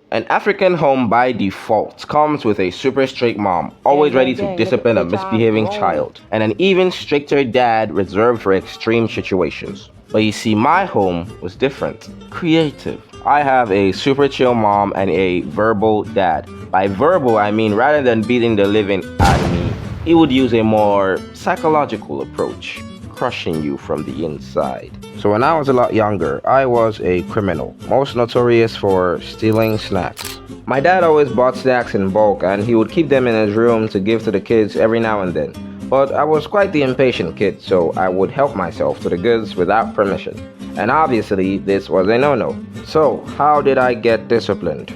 An African home by default comes with a super strict mom, always ready to discipline a misbehaving child, and an even stricter dad reserved for extreme situations. But you see, my home was different. Creative. I have a super chill mom and a verbal dad. By verbal, I mean rather than beating the living out of me, he would use a more psychological approach, crushing you from the inside. So when I was a lot younger, I was a criminal, most notorious for stealing snacks. My dad always bought snacks in bulk and he would keep them in his room to give to the kids every now and then. But I was quite the impatient kid, so I would help myself to the goods without permission. And obviously, this was a no-no. So, how did I get disciplined?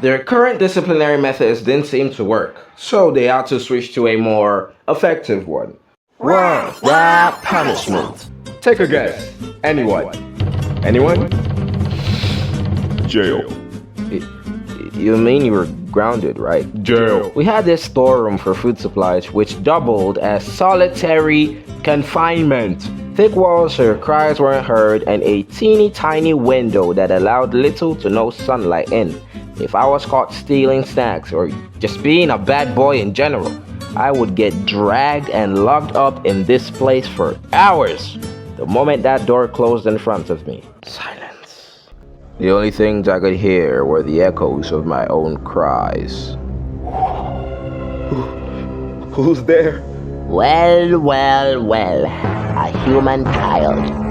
Their current disciplinary methods didn't seem to work, so they had to switch to a more effective one. Word, that punishment. Take a guess. Anyone? Anyone? Jail. You mean you were grounded, right? Jail. We had this storeroom for food supplies which doubled as solitary confinement. Thick walls so your cries weren't heard and a teeny tiny window that allowed little to no sunlight in. If I was caught stealing snacks or just being a bad boy in general, I would get dragged and locked up in this place for hours. The moment that door closed in front of me, silence. The only things I could hear were the echoes of my own cries. Who's there? Well, well, well. A human child.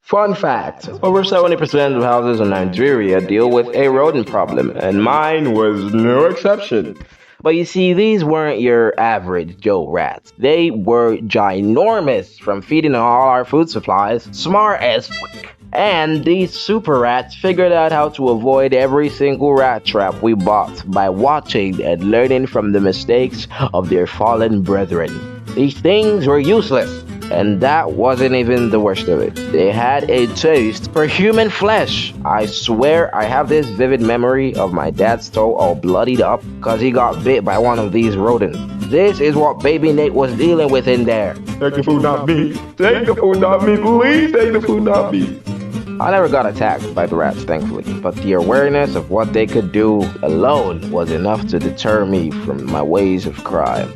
Fun fact, over 70% of houses in Nigeria deal with a rodent problem, and mine was no exception. But you see, these weren't your average Joe rats. They were ginormous from feeding on all our food supplies, smart as fuck. And these super rats figured out how to avoid every single rat trap we bought by watching and learning from the mistakes of their fallen brethren. These things were useless. And that wasn't even the worst of it. They had a taste for human flesh. I swear I have this vivid memory of my dad's toe all bloodied up because he got bit by one of these rodents. This is what baby Nate was dealing with in there. Take the food, not me. Take the food, not me. Please take the food, not me. I never got attacked by the rats, thankfully, but the awareness of what they could do alone was enough to deter me from my ways of crime.